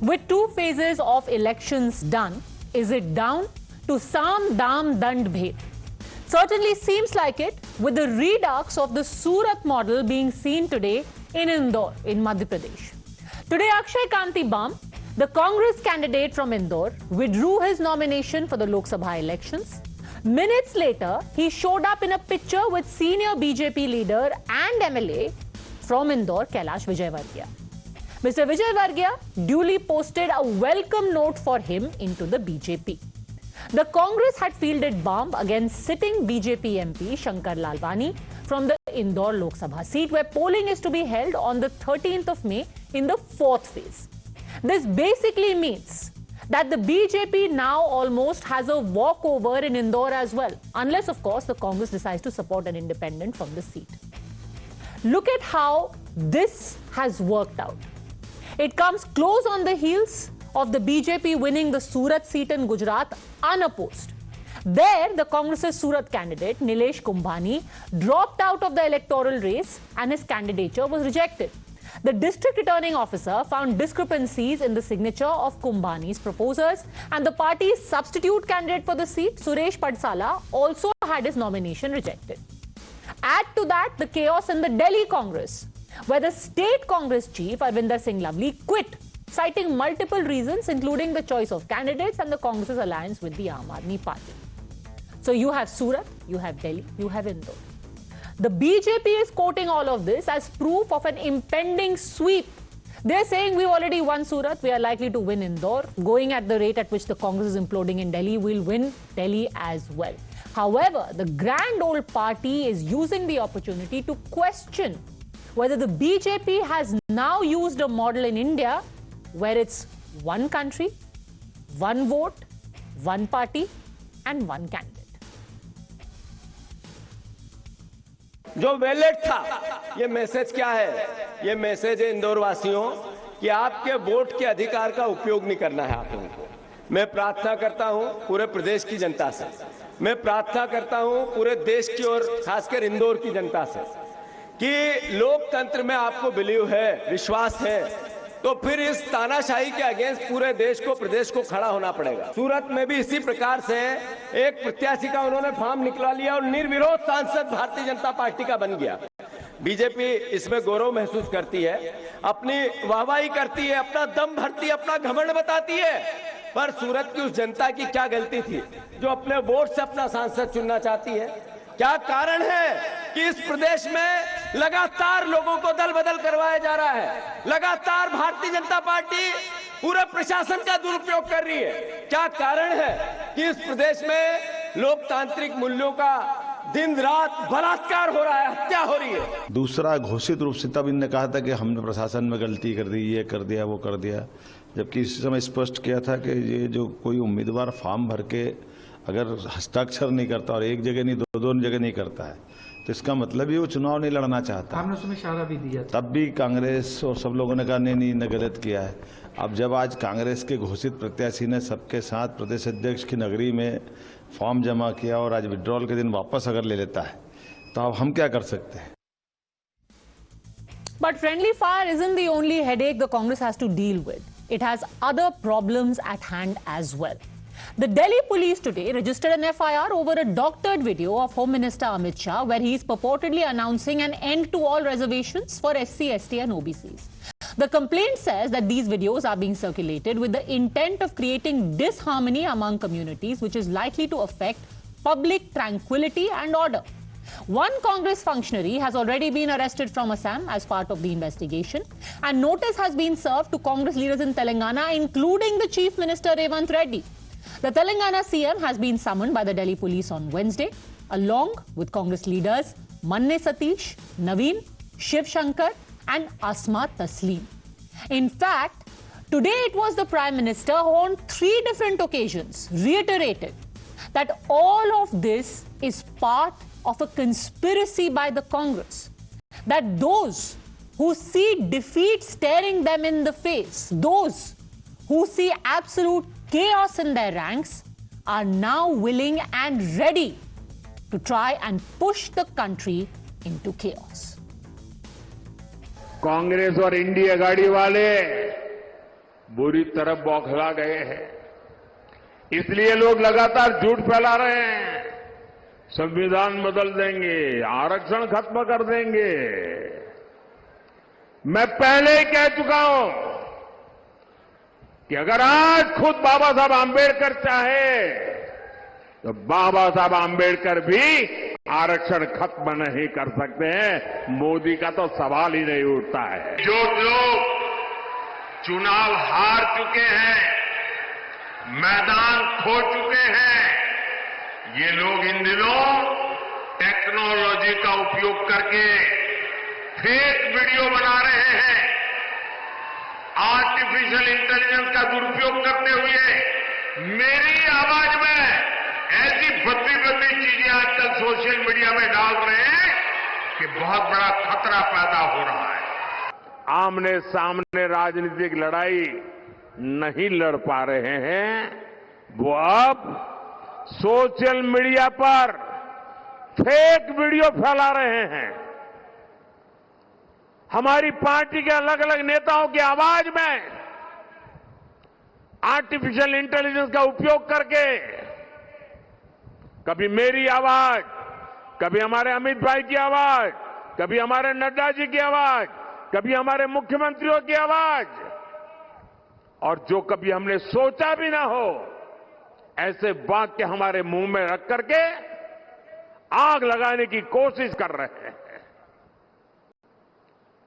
With 2 phases of elections done, is it down to Sam Dam Dand Bhed? Certainly seems like it, with the redux of the Surat model being seen today in Indore, in Madhya Pradesh. Today, Akshay Kanti Bam, the Congress candidate from Indore, withdrew his nomination for the Lok Sabha elections. Minutes later, he showed up in a picture with senior BJP leader and MLA from Indore, Kailash Vijayvargiya. Mr. Vijayvargiya duly posted a welcome note for him into the BJP. The Congress had fielded bomb against sitting BJP MP Shankar Lalwani from the Indore Lok Sabha seat, where polling is to be held on the 13th of May in the 4th phase. This basically means that the BJP now almost has a walkover in Indore as well, unless, of course, the Congress decides to support an independent from the seat. Look at how this has worked out. It comes close on the heels of the BJP winning the Surat seat in Gujarat unopposed. There, the Congress's Surat candidate, Nilesh Kumbhani, dropped out of the electoral race and his candidature was rejected. The district returning officer found discrepancies in the signature of Kumbhani's proposers, and the party's substitute candidate for the seat, Suresh Padsala, also had his nomination rejected. Add to that the chaos in the Delhi Congress, where the state Congress chief, Arvinder Singh Lavli, quit, citing multiple reasons, including the choice of candidates and the Congress's alliance with the Aam Aadmi Party. So you have Surat, you have Delhi, you have Indore. The BJP is quoting all of this as proof of an impending sweep. They're saying we've already won Surat, we are likely to win Indore. Going at the rate at which the Congress is imploding in Delhi, we'll win Delhi as well. However, the grand old party is using the opportunity to question whether the BJP has now used a model in India where it's one country, one vote, one party, and one candidate. जो ballot था, ये message क्या है? ये message है इंदौर वासियों कि आपके वोट के अधिकार का उपयोग नहीं करना है आप लोगों को। मैं प्रार्थना करता हूं पूरे प्रदेश की जनता से, मैं प्रार्थना करता हूं पूरे देश की और खासकर इंदौर की जनता से कि लोकतंत्र में आपको बिलीव है, विश्वास है, तो फिर इस तानाशाही के अगेंस्ट पूरे देश को, प्रदेश को खड़ा होना पड़ेगा। सूरत में भी इसी प्रकार से एक प्रत्याशी का उन्होंने फॉर्म निकला लिया और निर्विरोध सांसद भारतीय जनता पार्टी का बन गया। बीजेपी इसमें गौरव महसूस करती है, अपनी वाहवाही करती है, अपना दम भरती है, अपना घमंड बताती है, पर सूरत की उस जनता की क्या गलती थी जो अपने वोट से अपना सांसद चुनना चाहती है? क्या कारण है कि इस प्रदेश में लगातार लोगों को दल बदल करवाया जा रहा है? लगातार भारतीय जनता पार्टी पूरे प्रशासन का दुरुपयोग कर रही है। क्या कारण है कि इस प्रदेश में लोकतांत्रिक मूल्यों का दिन रात बलात्कार हो रहा है, हत्या हो रही है? दूसरा, घोषित रूप से तब इनने कहा था कि हमने प्रशासन में गलती कर दी, ये कर दिया, वो कर दिया, जबकि इस समय स्पष्ट किया था कि ये जो कोई उम्मीदवार फॉर्म भर के अगर हस्ताक्षर नहीं करता और एक जगह नहीं दो जगह नहीं करता है तो इसका मतलब ही वो चुनाव नहीं लड़ना चाहता। हमने उसमें इशारा भी दिया था। तब भी कांग्रेस और सब लोगों ने कहा नहीं इन्हें गलत किया है। अब जब आज कांग्रेस के घोषित प्रत्याशी ने सबके साथ प्रदेश अध्यक्ष की नगरी में फॉर्म जमा किया और आज विड्रॉल के दिन वापस अगर ले लेता है तो अब हम क्या कर सकते हैं? But friendly fire isn't the only headache the Congress has to deal with. It has other problems at hand as well. The Delhi police today registered an FIR over a doctored video of Home Minister Amit Shah where he is purportedly announcing an end to all reservations for SC, ST and OBCs. The complaint says that these videos are being circulated with the intent of creating disharmony among communities, which is likely to affect public tranquility and order. One Congress functionary has already been arrested from Assam as part of the investigation, and notice has been served to Congress leaders in Telangana, including the Chief Minister Revanth Reddy. The Telangana CM has been summoned by the Delhi police on Wednesday, along with Congress leaders Manne Satish, Naveen, Shiv Shankar and Asma Tasleem. In fact, today it was the Prime Minister who on 3 different occasions reiterated that all of this is part of a conspiracy by the Congress, that those who see defeat staring them in the face, those who see absolute chaos in their ranks, are now willing and ready to try and push the country into chaos. Congress और India गाड़ी वाले बुरी तरह बौखला गए हैं। इसलिए लोग लगातार झूठ फैला रहे हैं, संविधान बदल देंगे, आरक्षण खत्म कर देंगे। मैं पहले ही कह चुका हूं कि अगर आज खुद बाबा साहब आंबेडकर चाहे तो बाबा साहब आंबेडकर भी आरक्षण खत्म नहीं कर सकते हैं। मोदी का तो सवाल ही नहीं उठता है। जो लोग चुनाव हार चुके हैं, मैदान खो चुके हैं, ये लोग इन दिनों टेक्नोलॉजी का उपयोग करके फेक वीडियो बना रहे हैं। आर्टिफिशियल इंटेलिजेंस का दुरुपयोग करते हुए मेरी आवाज में ऐसी भद्दी चीजें आजकल सोशल मीडिया में डाल रहे हैं कि बहुत बड़ा खतरा पैदा हो रहा है। आमने सामने राजनीतिक लड़ाई नहीं लड़ पा रहे हैं, वो अब सोशल मीडिया पर फेक वीडियो फैला रहे हैं। हमारी पार्टी के अलग अलग नेताओं की आवाज में आर्टिफिशियल इंटेलिजेंस का उपयोग करके कभी मेरी आवाज, कभी हमारे अमित भाई की आवाज, कभी हमारे नड्डा जी की आवाज, कभी हमारे मुख्यमंत्रियों की आवाज, और जो कभी हमने सोचा भी ना हो ऐसे वाक्य हमारे मुंह में रख करके आग लगाने की कोशिश कर रहे हैं।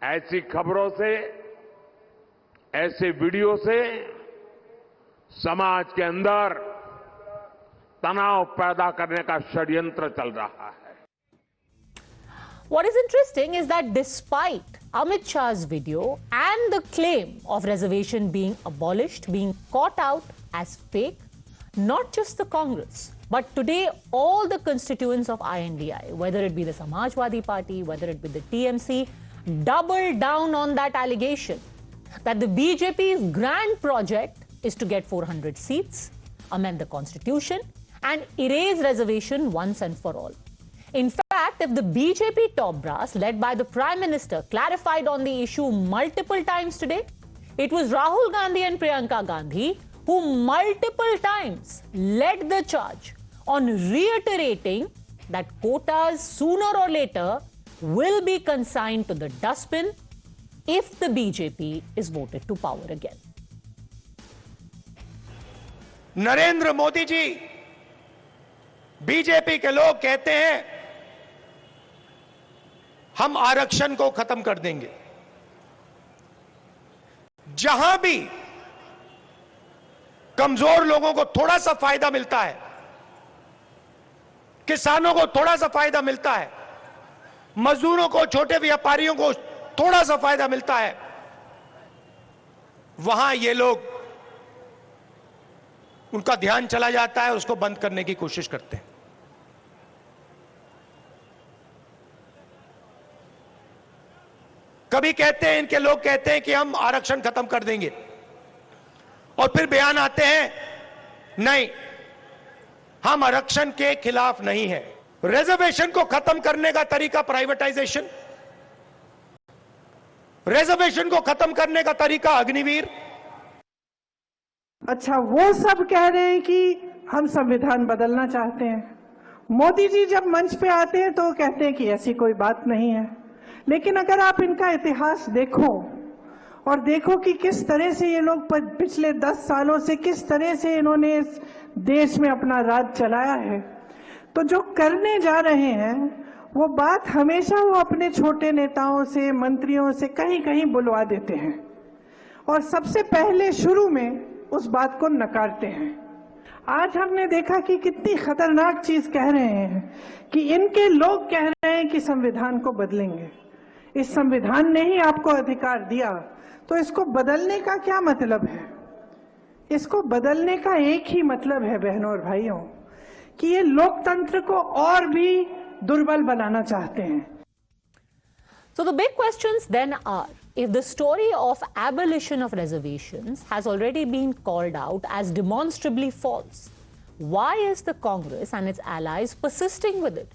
ऐसी खबरों से, ऐसे वीडियो से समाज के अंदर तनाव पैदा करने का षड्यंत्र चल रहा है। What is interesting is that despite Amit Shah's video and the claim of reservation being abolished, being caught out as fake, not just the Congress, but today all the constituents of INDI, whether it be the Samajwadi Party, whether it be the TMC, doubled down on that allegation that the BJP's grand project is to get 400 seats, amend the constitution, and erase reservation once and for all. In fact, if the BJP top brass, led by the Prime Minister, clarified on the issue multiple times today, it was Rahul Gandhi and Priyanka Gandhi who multiple times led the charge on reiterating that quotas sooner or later will be consigned to the dustbin if the BJP is voted to power again. Narendra Modi ji, BJP के लोग कहते हैं हम आरक्षण को खत्म कर देंगे। जहां भी कमजोर लोगों को थोड़ा सा फायदा मिलता है, किसानों को थोड़ा सा फायदा मिलता है, मजदूरों को, छोटे व्यापारियों को थोड़ा सा फायदा मिलता है, वहां ये लोग, उनका ध्यान चला जाता है, उसको बंद करने की कोशिश करते हैं। कभी कहते हैं, इनके लोग कहते हैं कि हम आरक्षण खत्म कर देंगे, और फिर बयान आते हैं नहीं, हम आरक्षण के खिलाफ नहीं है। रिजर्वेशन को खत्म करने का तरीका प्राइवेटाइजेशन, रिजर्वेशन को खत्म करने का तरीका अग्निवीर। अच्छा, वो सब कह रहे हैं कि हम संविधान बदलना चाहते हैं। मोदी जी जब मंच पे आते हैं तो कहते हैं कि ऐसी कोई बात नहीं है। लेकिन अगर आप इनका इतिहास देखो और देखो कि किस तरह से ये लोग पिछले 10 सालों से किस तरह से इन्होंने इस देश में अपना राज चलाया है, तो जो करने जा रहे हैं वो बात हमेशा वो अपने छोटे नेताओं से, मंत्रियों से कहीं कहीं बुलवा देते हैं और सबसे पहले शुरू में उस बात को नकारते हैं। आज हमने देखा कि कितनी खतरनाक चीज कह रहे हैं कि इनके लोग कह रहे हैं कि संविधान को बदलेंगे। इस संविधान ने ही आपको अधिकार दिया, तो इसको बदलने का क्या मतलब है? इसको बदलने का एक ही मतलब है बहनों और भाइयों, कि ये लोकतंत्र को और भी दुर्बल बनाना चाहते हैं। So the big questions then are, if the story of abolition of reservations has already been called out as demonstrably false, why is the Congress and its allies persisting with it?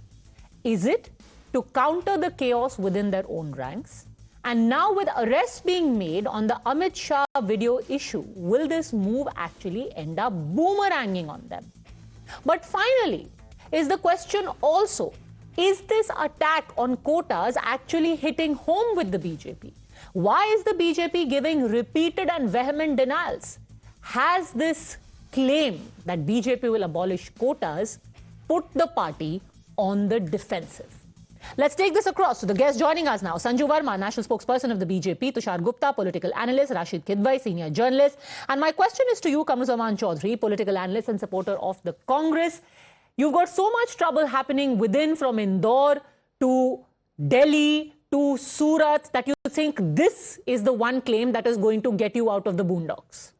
Is it to counter the chaos within their own ranks? And now with arrests being made on the Amit Shah video issue, will this move actually end up boomeranging on them? But finally, is the question also, is this attack on quotas actually hitting home with the BJP? Why is the BJP giving repeated and vehement denials? Has this claim that BJP will abolish quotas put the party on the defensive? Let's take this across to the guests joining us now. Sanju Verma, national spokesperson of the BJP, Tushar Gupta, political analyst, Rashid Kidwai, senior journalist. And my question is to you, Kamruzaman Chaudhary, political analyst and supporter of the Congress. You've got so much trouble happening within, from Indore to Delhi to Surat, that you think this is the one claim that is going to get you out of the boondocks.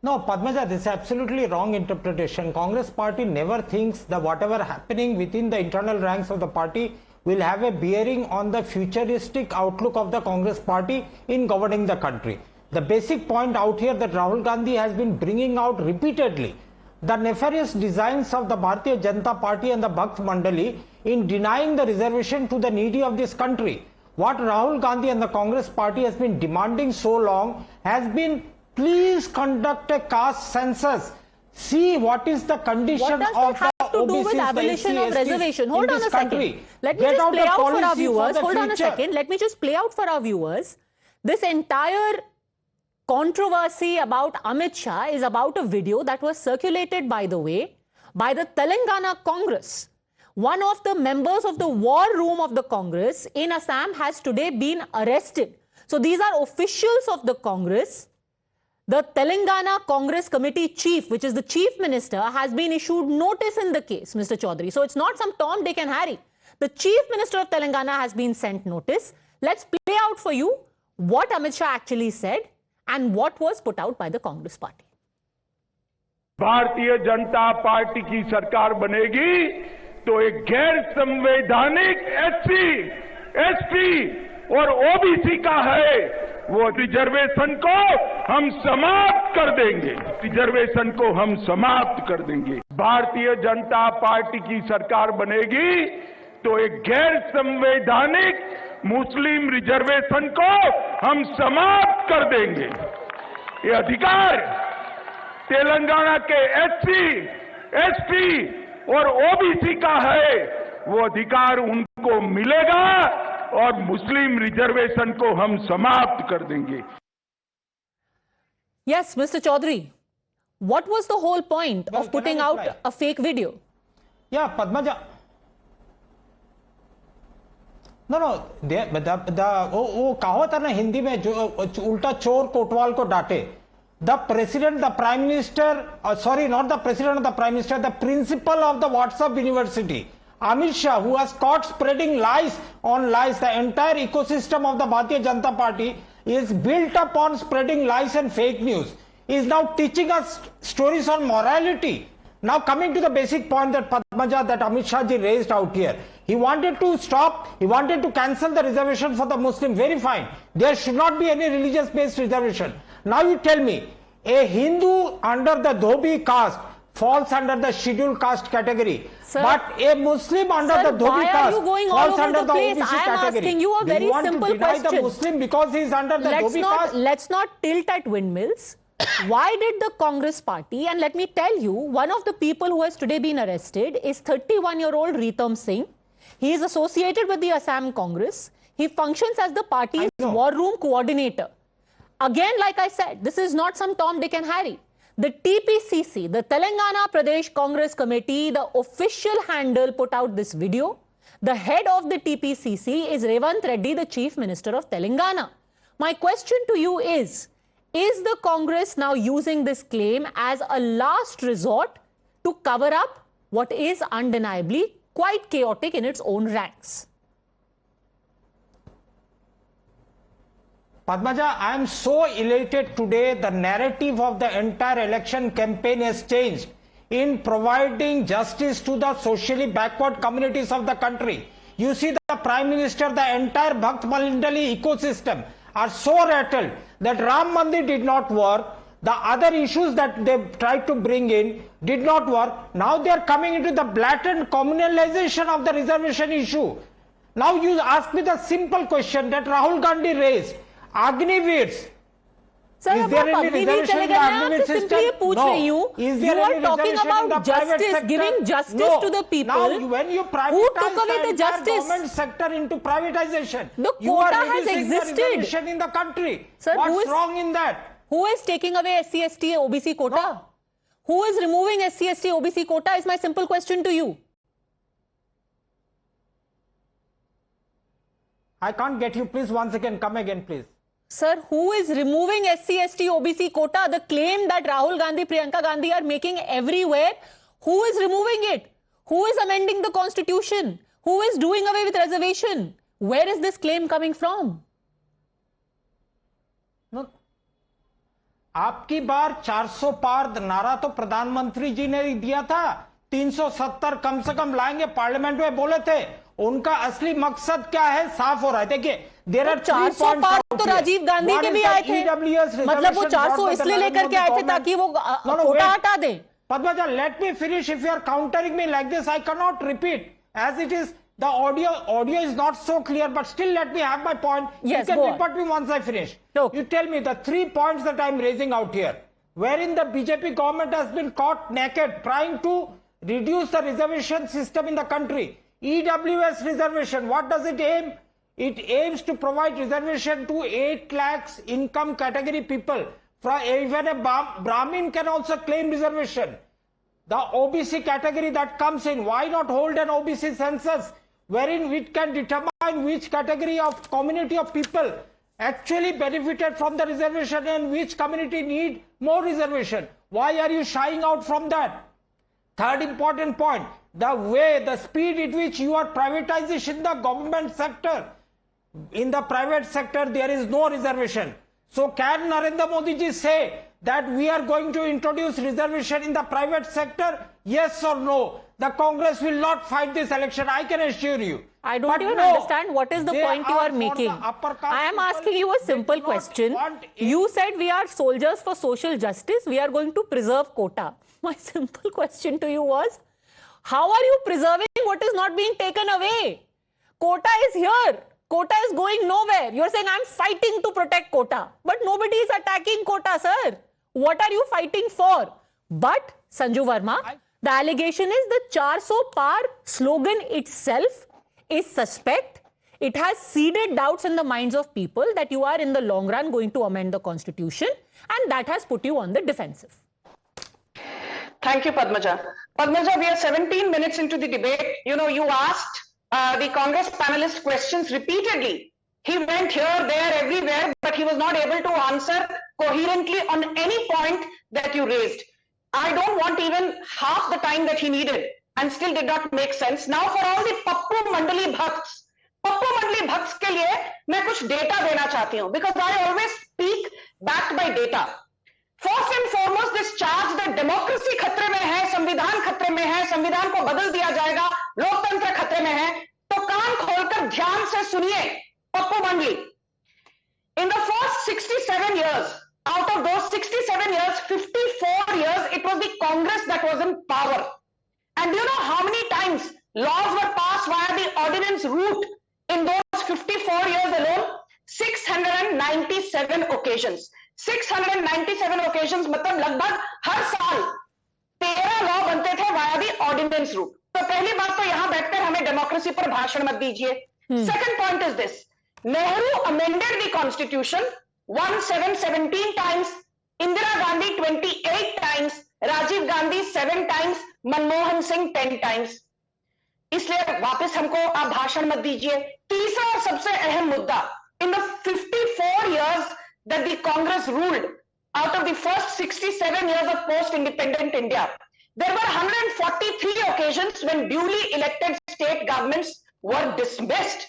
No, Padmaja, this is absolutely wrong interpretation. Congress party never thinks that whatever happening within the internal ranks of the party will have a bearing on the futuristic outlook of the Congress party in governing the country. The basic point out here that Rahul Gandhi has been bringing out repeatedly, the nefarious designs of the Bharatiya Janata Party and the Bhakt Mandali in denying the reservation to the needy of this country. What Rahul Gandhi and the Congress party has been demanding so long has been, please conduct a caste census. See what is the condition of the OBCs, to do with abolition of reservation? Hold on a second. Let me just play out for our viewers. Hold on a second. Let me just play out for our viewers. This entire controversy about Amit Shah is about a video that was circulated, by the way, by the Telangana Congress. One of the members of the war room of the Congress in Assam has today been arrested. So these are officials of the Congress. The Telangana Congress Committee Chief, which is the Chief Minister, has been issued notice in the case, Mr. Chaudhary. So it's not some Tom, Dick and Harry. The Chief Minister of Telangana has been sent notice. Let's play out for you what Amit Shah actually said and what was put out by the Congress party. Bharatiya Janata party की सरकार बनेगी तो एक गैर संवैधानिक SC और OBC का है वो रिजर्वेशन को हम समाप्त कर देंगे। रिजर्वेशन को हम समाप्त कर देंगे। भारतीय जनता पार्टी की सरकार बनेगी तो एक गैर संवैधानिक मुस्लिम रिजर्वेशन को हम समाप्त कर देंगे। ये अधिकार तेलंगाना के एससी, एसटी और ओबीसी का है, वो अधिकार उनको मिलेगा और मुस्लिम रिजर्वेशन को हम समाप्त कर देंगे। Yes, Mr. Chaudhary, what was the whole point of putting out a fake video? Yeah, Padmaja. No, वो कहावत है ना हिंदी में, जो उल्टा चोर कोतवाल को डांटे. The president, the prime minister, sorry, not the president of the prime minister, the principal of the WhatsApp university, Amit Shah, who was caught spreading lies on lies. The entire ecosystem of the Bharatiya Janata Party is built upon spreading lies and fake news. He is now teaching us stories on morality. Now coming to the basic point that Padmaja, that Amit Shah ji raised out here. He wanted to stop, he wanted to cancel the reservation for the Muslim. Very fine. There should not be any religious based reservation. Now you tell me, a Hindu under the Dhobi caste falls under the scheduled caste category. Sir, but a Muslim under the Dhobi caste falls under the OBC category. I am asking you a very simple question. The Muslim because he is under the Dhobi caste? Let's not tilt at windmills. Why did the Congress party, and let me tell you, one of the people who has today been arrested is 31-year-old Ritam Singh. He is associated with the Assam Congress. He functions as the party's war room coordinator. Again, like I said, this is not some Tom, Dick and Harry. The TPCC, the Telangana Pradesh Congress Committee, the official handle put out this video. The head of the TPCC is Revant Reddy, the Chief Minister of Telangana. My question to you is the Congress now using this claim as a last resort to cover up what is undeniably quite chaotic in its own ranks? Padmaja, I am so elated today. The narrative of the entire election campaign has changed in providing justice to the socially backward communities of the country. You see, the Prime Minister, the entire Bhakt Mandali ecosystem are so rattled that Ram Mandir did not work, The other issues that they tried to bring in did not work. Now they are coming into the blatant communalization of the reservation issue. Now you ask me the simple question that Rahul Gandhi raised. Agniveers. Sir, is there any reservation in the Agniveer system? No. Is there you any are talking reservation in the about private justice, sector? giving justice No. to the people. Now, when you privatize who took away the entire justice? government sector into privatization, The you are quota has reducing existed. the reservation in the country. Sir, what's wrong in that? Who is taking away SC, ST, OBC quota? No. Who is removing SC, ST, OBC quota is my simple question to you. I can't get you. Please, once again, come again, please. Sir, who is removing SC, ST, OBC quota? The claim that Rahul Gandhi, Priyanka Gandhi are making everywhere. Who is removing it? Who is amending the constitution? Who is doing away with reservation? Where is this claim coming from? No. आपकी बार 400 पार नारा तो प्रधानमंत्री जी ने दिया था, 370 कम से कम लाएंगे parliament में बोले थे. उनका असली मकसद क्या है साफ हो रहा है. देखिए देयर आर 400 पार तो राजीव गांधी के भी आए थे. मतलब वो 400 इसलिए लेकर के आए थे ताकि वो कोटा हटा दें. Padmaja, let me finish. If you are countering me like this, I cannot repeat as it is. The audio is not so clear, but still let me have my point. Yes, you go can on. rebut me once I finish. Okay. You tell me the 3 points that I am raising out here, wherein the BJP government has been caught naked trying to reduce the reservation system in the country. EWS reservation, what does it aim? It aims to provide reservation to 8 lakhs income category people. Even a Brahmin can also claim reservation. The OBC category that comes in, why not hold an OBC census wherein it can determine which category of community of people actually benefited from the reservation and which community need more reservation? Why are you shying out from that? Third important point, the speed at which you are privatizing the government sector. In the private sector, there is no reservation. So can Narendra Modi ji say that we are going to introduce reservation in the private sector? Yes or no? The Congress will not fight this election, I can assure you. I don't But even no, understand what is the they point you are for making. the upper caste I am people. asking you a They simple do not question. want You said we are soldiers for social justice. We are going to preserve quota. My simple question to you was, how are you preserving what is not being taken away? Quota is here. Quota is going nowhere. You're saying I'm fighting to protect quota. But nobody is attacking quota, sir. What are you fighting for? But, Sanju Verma, the allegation is the 400 par slogan itself is suspect. It has seeded doubts in the minds of people that you are in the long run going to amend the constitution, and that has put you on the defensive. Thank you, Padmaja. Padmaja, we are 17 minutes into the debate. You know, you asked the Congress panelist questions repeatedly. He went here, there, everywhere, but he was not able to answer coherently on any point that you raised. I don't want even half the time that he needed and still did not make sense. Now for all the Pappu Mandali Bhakts ke liye main kuch data dena chahti hu, because I always speak backed by data. First and foremost, this charge that democracy खतरे में है, संविधान खतरे में है, संविधान को बदल दिया जाएगा, लोकतंत्र खतरे में है, तो कान खोलकर ध्यान से सुनिए. पप्पू मंडली, in the first 67 years, out of those 67 years, 54 years, it was the Congress that was in power. And do you know how many times laws were passed via the ordinance route in those 54 years alone? 697 occasions. 697 occasions, मतलब लगभग हर साल 13 law बनते थे via दी ordinance root. तो पहली बात तो यहां बैठकर हमें डेमोक्रेसी पर भाषण मत दीजिए. Second point is this, Nehru amended the constitution 1717 times, Indira Gandhi 28 times, Rajiv Gandhi 7 times, Manmohan Singh 10 times. इसलिए वापस हमको आप भाषण मत दीजिए. तीसरा और सबसे अहम मुद्दा, in the 54 years that the Congress ruled, out of the first 67 years of post-independent India, there were 143 occasions when duly elected state governments were dismissed.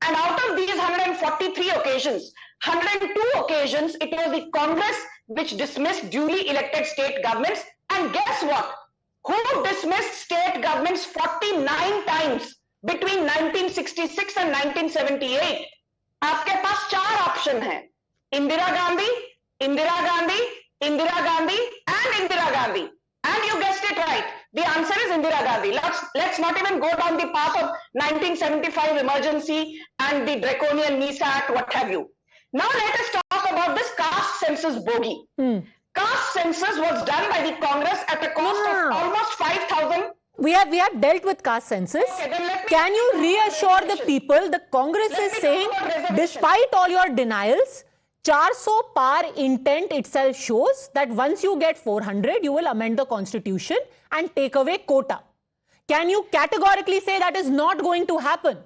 And out of these 143 occasions, 102 occasions, it was the Congress which dismissed duly elected state governments. And guess what? Who dismissed state governments 49 times between 1966 and 1978? आपके पास 4 option हैं. Indira Gandhi, Indira Gandhi and Indira Gandhi. And you guessed it right. The answer is Indira Gandhi. Let's not even go down the path of 1975 emergency and the draconian NISA Act, what have you. Now let us talk about this caste census bogey. Caste census was done by the Congress at a cost of almost 5,000. We have dealt with caste census. Okay, then let me Can you reassure the people, the Congress Let is me saying, talk about reservation. despite all your denials, 400 par intent itself shows that once you get 400, you will amend the constitution and take away quota. Can you categorically say that is not going to happen?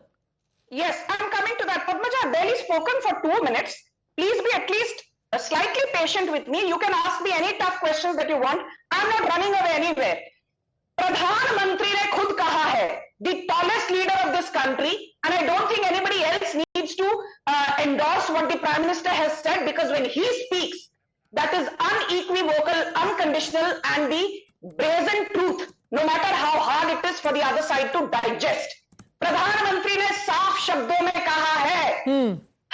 Yes, I'm coming to that. Padmaja, I've barely spoken for 2 minutes. Please be at least slightly patient with me. You can ask me any tough questions that you want. I'm not running away anywhere. प्रधानमंत्री ने खुद कहा है, the tallest leader of this country, and I don't think anybody else needs to endorse what the Prime Minister has said, because when he speaks, that is unequivocal, unconditional, and the brazen truth, no matter how hard it is for the other side to digest. प्रधानमंत्री ने साफ शब्दों में कहा है,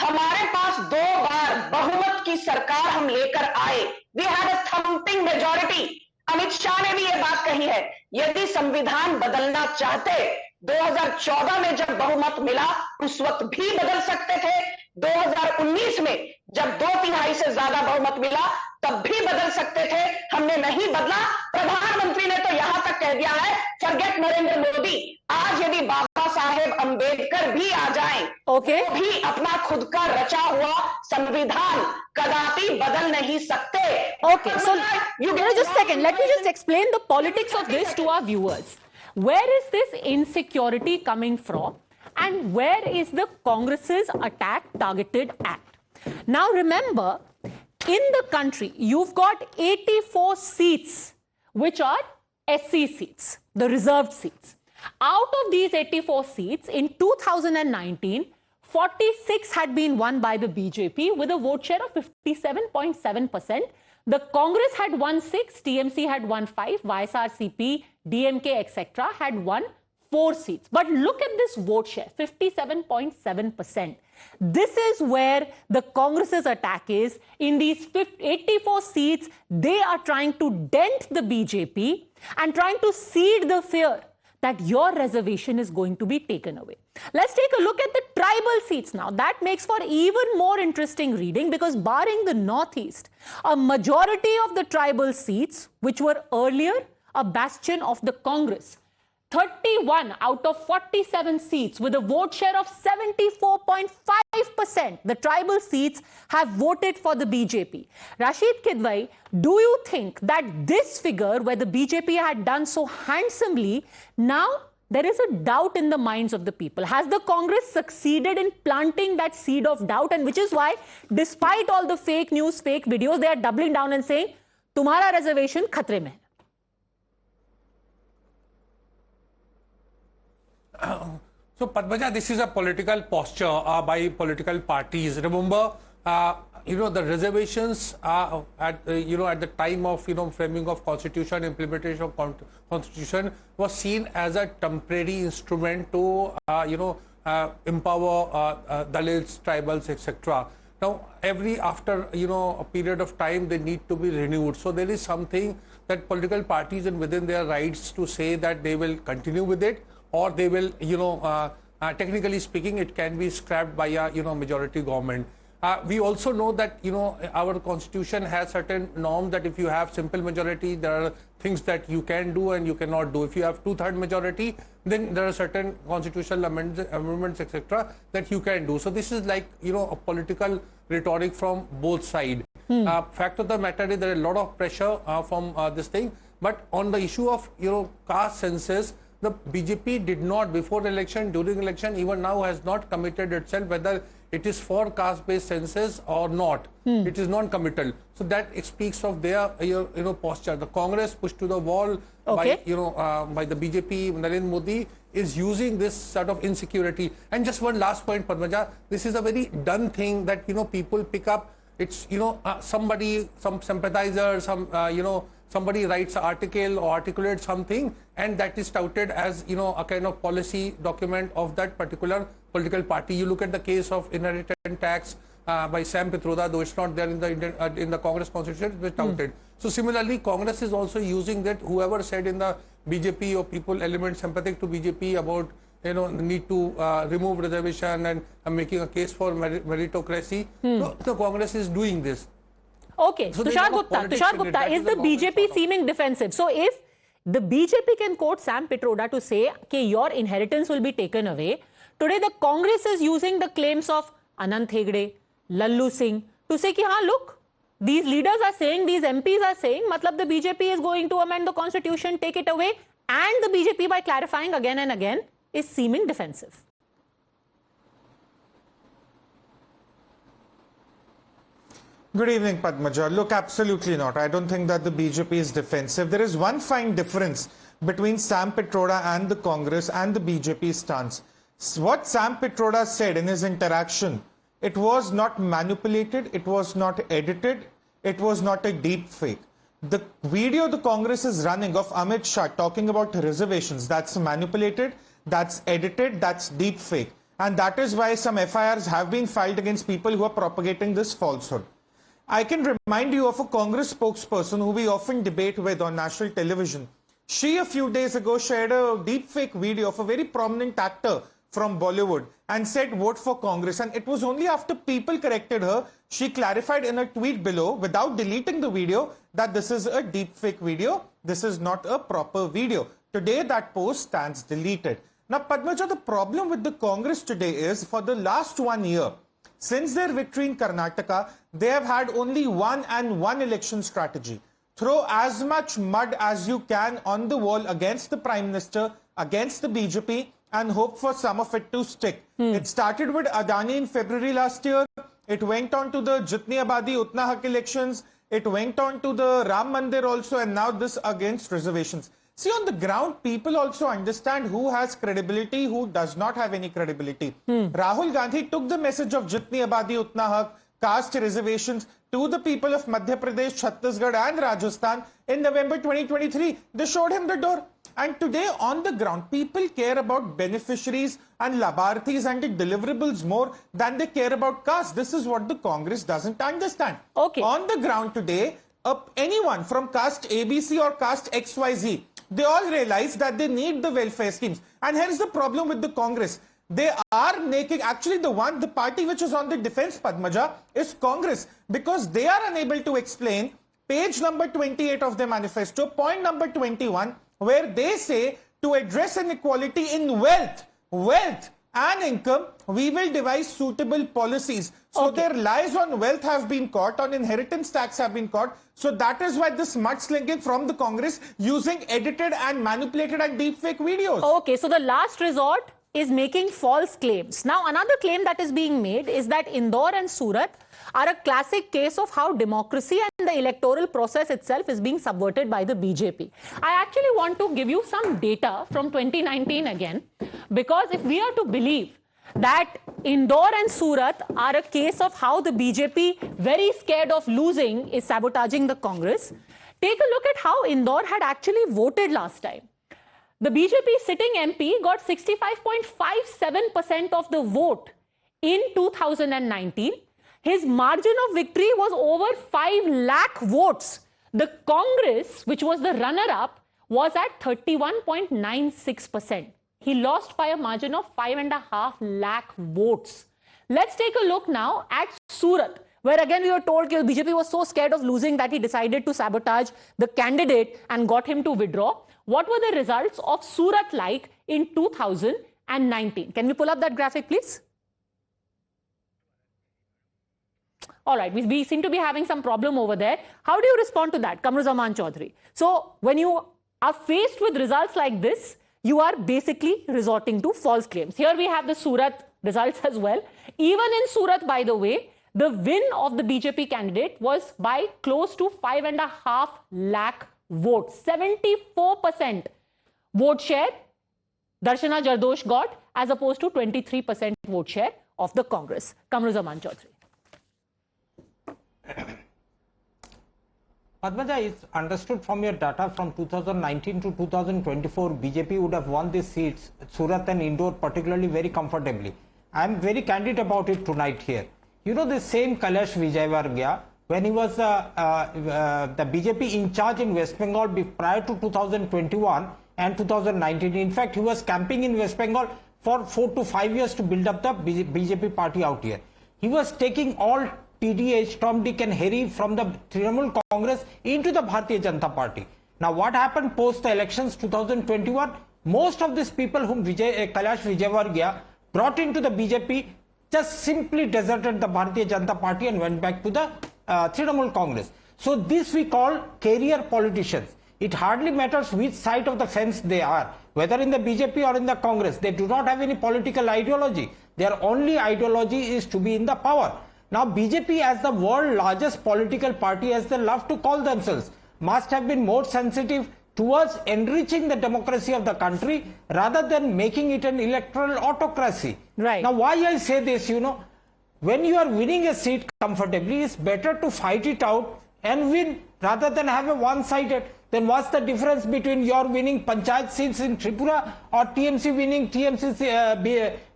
हमारे पास 2 बार बहुमत की सरकार हम लेकर आए. We had a thumping majority. Amit Shah ने भी ये बात कही है. यदि संविधान बदलना चाहते, 2014 में जब बहुमत मिला उस वक्त भी बदल सकते थे. 2019 में जब 2/3 से ज्यादा बहुमत मिला तब भी बदल सकते थे. हमने नहीं बदला. प्रधानमंत्री ने तो यहां तक कह दिया है, फॉरगेट नरेंद्र मोदी. आज यदि बाबा साहेब अंबेडकर भी आ जाएं, Okay. तो भी अपना खुद का रचा हुआ संविधान कदापि बदल नहीं सकते. Okay, so just a second. Let me just explain the politics of this to our viewers. Where is this insecurity coming from, and where is the Congress's attack targeted at? Now remember, in the country, you've got 84 seats, which are SC seats, the reserved seats. Out of these 84 seats, in 2019, 46 had been won by the BJP with a vote share of 57.7%. The Congress had won 6, TMC had won 5, YSRCP, DMK, etc. had won 4 seats. But look at this vote share, 57.7%. This is where the Congress's attack is. In these 84 seats, they are trying to dent the BJP and trying to seed the fear that your reservation is going to be taken away. Let's take a look at the tribal seats now. That makes for even more interesting reading, because barring the Northeast, a majority of the tribal seats, which were earlier a bastion of the Congress, 31 out of 47 seats with a vote share of 74.5%, the tribal seats have voted for the BJP. Rashid Kidwai, do you think that this figure, where the BJP had done so handsomely, now there is a doubt in the minds of the people? Has the Congress succeeded in planting that seed of doubt? And which is why, despite all the fake news, fake videos, they are doubling down and saying, तुम्हारा reservation खतरे में है. So, Padmaja, this is a political posture by political parties. Remember, the reservations at the time of framing of constitution, implementation of constitution was seen as a temporary instrument to empower Dalits, tribals, etc. Now, after a period of time, they need to be renewed. So there is something that political parties and within their rights to say that they will continue with it, or they will, technically speaking, it can be scrapped by a, majority government. We also know that, our constitution has certain norms that if you have simple majority, there are things that you can do and you cannot do. If you have 2/3 majority, then there are certain constitutional amendments, etc., that you can do. So this is like, a political rhetoric from both sides. Fact of the matter is there is a lot of pressure from this thing. But on the issue of, caste census, the BJP did not, before the election, during election, even now has not committed itself whether it is for caste-based census or not. It is non-committal. So that speaks of their, posture. The Congress pushed to the wall by, by the BJP, Narendra Modi is using this sort of insecurity. And just one last point, Padmaja, this is a very done thing that, people pick up. It's, somebody, some sympathizer, somebody writes an article or articulates something, and that is touted as, a kind of policy document of that particular political party. You look at the case of inheritance tax, by Sam Pitroda, though it's not there in the Congress constitution, it was touted. So similarly, Congress is also using that. Whoever said in the BJP or people element sympathetic to BJP about the need to remove reservation and making a case for meritocracy, so the Congress is doing this. Okay, so Tushar Gupta, is the BJP seeming defensive? So if the BJP can quote Sam Pitroda to say that your inheritance will be taken away, today the Congress is using the claims of Anant Hegde, Lallu Singh to say, look, these leaders are saying, these MPs are saying, matlab the BJP is going to amend the constitution, take it away, and the BJP, by clarifying again and again, is seeming defensive. Good evening, Padmaja. Look, absolutely not. I don't think that the BJP is defensive. There is one fine difference between Sam Pitroda and the Congress and the BJP stance. What Sam Pitroda said in his interaction, it was not manipulated, it was not edited, it was not a deep fake. The video the Congress is running of Amit Shah talking about reservations, that's manipulated, that's edited, that's deep fake. And that is why some FIRs have been filed against people who are propagating this falsehood. I can remind you of a Congress spokesperson who we often debate with on national television. She a few days ago shared a deepfake video of a very prominent actor from Bollywood and said vote for Congress, and it was only after people corrected her, she clarified in a tweet below without deleting the video that this is a deepfake video, this is not a proper video. Today that post stands deleted. Now Padmaja, the problem with the Congress today is for the last 1 year, since their victory in Karnataka, they have had only one election strategy. Throw as much mud as you can on the wall against the Prime Minister, against the BJP, and hope for some of it to stick. It started with Adani in February last year. It went on to the Jitni Abadi Utna Haq elections. It went on to the Ram Mandir also, and now this against reservations. See, on the ground, people also understand who has credibility, who does not have any credibility. Rahul Gandhi took the message of Jitni Abadi Utna Haq, caste reservations, to the people of Madhya Pradesh, Chhattisgarh and Rajasthan in November 2023. They showed him the door. And today on the ground, people care about beneficiaries and labarthis and the deliverables more than they care about caste. This is what the Congress doesn't understand. Okay. On the ground today, anyone from caste ABC or caste XYZ, they all realize that they need the welfare schemes. And here's the problem with the Congress. They are making, actually the party which is on the defense, Padmaja, is Congress, because they are unable to explain page number 28 of their manifesto, point number 21, where they say to address inequality in wealth and income, we will devise suitable policies. So their lies on wealth have been caught, on inheritance tax have been caught. So that is why this mudslinging from the Congress using edited and manipulated and deepfake videos. Okay, so the last resort is making false claims. Now, another claim that is being made is that Indore and Surat are a classic case of how democracy and the electoral process itself is being subverted by the BJP. I actually want to give you some data from 2019 again, because if we are to believe that Indore and Surat are a case of how the BJP, very scared of losing, is sabotaging the Congress, take a look at how Indore had actually voted last time. The BJP sitting MP got 65.57% of the vote in 2019. His margin of victory was over 5 lakh votes. The Congress, which was the runner-up, was at 31.96%. He lost by a margin of 5.5 lakh votes. Let's take a look now at Surat, where again we were told that the BJP was so scared of losing that he decided to sabotage the candidate and got him to withdraw. What were the results of Surat like in 2019? Can we pull up that graphic, please? All right, we seem to be having some problem over there. How do you respond to that, Kamruzaman Chaudhary? So when you are faced with results like this, you are basically resorting to false claims. Here we have the Surat results as well. Even in Surat, by the way, the win of the BJP candidate was by close to 5.5 lakh votes. 74% vote share Darshana Jardosh got, as opposed to 23% vote share of the Congress. Kamruzaman Chaudhary. Padmaja, it's understood from your data from 2019 to 2024, BJP would have won these seats, Surat and Indore particularly, very comfortably. I am very candid about it tonight here. You know, the same Kailash Vijayvargiya, when he was the BJP in charge in West Bengal prior to 2021 and 2019. In fact, he was camping in West Bengal for 4 to 5 years to build up the BJP party out here. He was taking all TDH, Tom, Dick and Harry from the Trinamool Congress into the Bharatiya Janata Party. Now, what happened post the elections 2021? Most of these people whom Kailash Vijayvargiya brought into the BJP just simply deserted the Bharatiya Janata Party and went back to the Trinamool Congress. So this we call career politicians. It hardly matters which side of the fence they are, whether in the BJP or in the Congress. They do not have any political ideology. Their only ideology is to be in the power. Now BJP, as the world's largest political party, as they love to call themselves, must have been more sensitive towards enriching the democracy of the country rather than making it an electoral autocracy. Right. Now, why I say this, you know, when you are winning a seat comfortably, it's better to fight it out and win rather than have a one-sided. Then what's the difference between your winning Panchayat seats in Tripura or TMC winning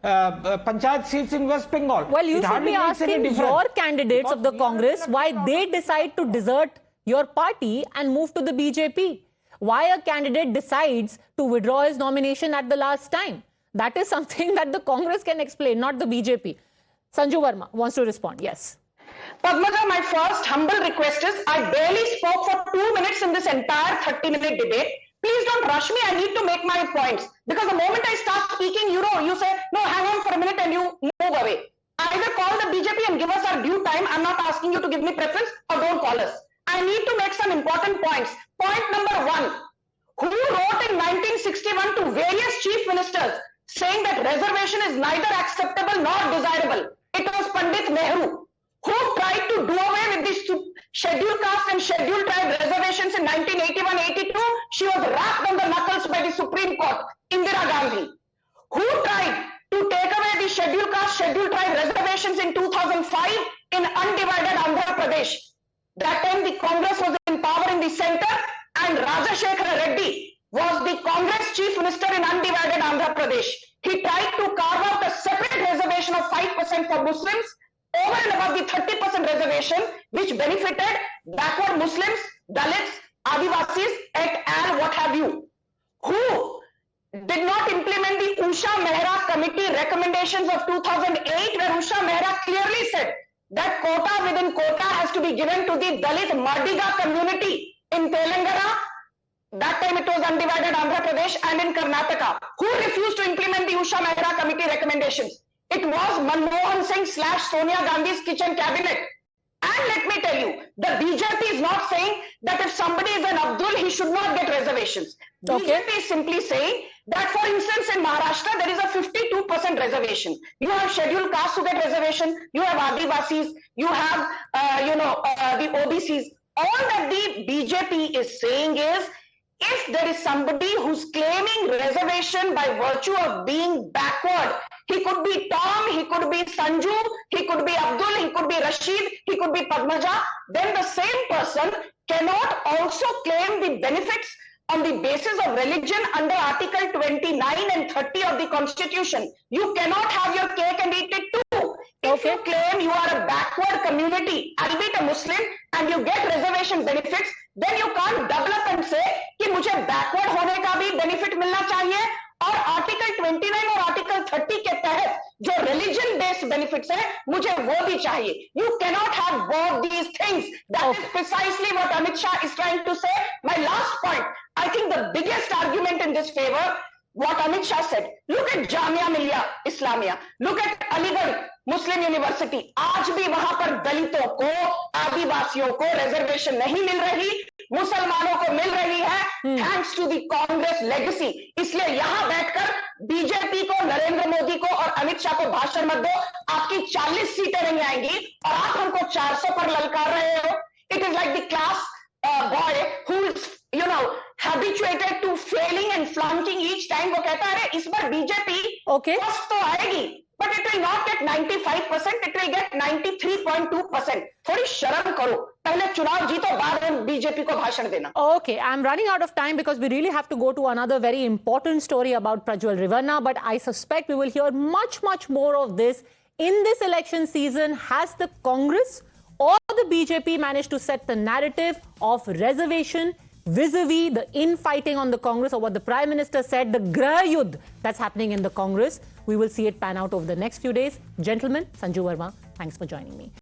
Panchayat seats in West Bengal? Well, you should be asking your candidates of the Congress why they decide to desert your party and move to the BJP. Why a candidate decides to withdraw his nomination at the last time. That is something that the Congress can explain, not the BJP. Sanju Verma wants to respond. Yes. Padmaja, my first humble request is, I barely spoke for 2 minutes in this entire 30-minute debate. Please don't rush me. I need to make my points. Because the moment I start speaking, you say, no, hang on for a minute and you move away. Either call the BJP and give us our due time. I'm not asking you to give me preference, or don't call us. I need to make some important points. Point number 1. Who wrote in 1961 to various chief ministers saying that reservation is neither acceptable nor desirable? It was Pandit Nehru. Who tried to do away with the scheduled caste and scheduled tribe reservations in 1981-82? She was rapped on the knuckles by the Supreme Court, Indira Gandhi. Who tried to take away the scheduled caste, scheduled tribe reservations in 2005 in undivided Andhra Pradesh? That time the Congress was in power in the center and Rajashekara Reddy was the Congress chief minister in undivided Andhra Pradesh. He tried to carve out a separate reservation of 5% for Muslims over and above the 30% reservation which benefited backward Muslims, Dalits, Adivasis, et al. What have you. Who did not implement the Usha Mehra Committee recommendations of 2008 where Usha Mehra clearly said that quota within quota has to be given to the Dalit Madiga community in Telangana. That time it was undivided Andhra Pradesh and in Karnataka. Who refused to implement the Usha Mehra Committee recommendations? It was Manmohan Singh / Sonia Gandhi's kitchen cabinet. And let me tell you, the BJP is not saying that if somebody is an Abdul, he should not get reservations. Okay. BJP is simply saying that, for instance, in Maharashtra, there is a 52% reservation. You have scheduled castes who get reservation, you have Adivasis, you have, the OBCs. All that the BJP is saying is, if there is somebody who's claiming reservation by virtue of being backward, he could be Tom, he could be Sanju, he could be Abdul, he could be Rashid, he could be Padmaja, then the same person cannot also claim the benefits on the basis of religion under Article 29 and 30 of the Constitution. You cannot have your cake and eat it too. If you claim you are a backward community, albeit a Muslim, and you get reservation benefits, then you can't double up and say कि मुझे backward होने का भी benefit मिलना चाहिए और Article 29 और Article 30 के तहत जो religion based benefits है मुझे वो भी चाहिए. You cannot have both these things. That is precisely what Amit Shah is trying to say. My last point, I think the biggest argument in this favor, what Amit Shah said. Look at Jamia Millia Islamia. Look at Aligarh Muslim University. आज भी वहां पर दलितों को, आदिवासियों को reservation नहीं मिल रही, मुसलमानों को मिल रही है, thanks to the Congress legacy. इसलिए यहां बैठकर बीजेपी को, नरेंद्र मोदी को और अमित शाह को भाषण मत दो. आपकी 40 सीटें नहीं आएंगी और आप हमको 400 पर ललकार रहे हो. It is like the class boy who is, habituated to failing and flunking each time. वो कहता है इस बार बीजेपी फर्स्ट तो आएगी, but it will not get 95%, it will get 93.2%. थोड़ी शर्म करो, पहले चुनाव जीतो, बाद में बीजेपी को भाषण देना. Okay, I'm running out of time because we really have to go to another very important story about Prajwal Rivanna, but I suspect we will hear much more of this in this election season, has the Congress or the BJP managed to set the narrative of reservation vis-a-vis the infighting on the Congress, or what the Prime Minister said, the Grah Yudh that's happening in the Congress? We will see it pan out over the next few days. Gentlemen, Sanju Verma, thanks for joining me.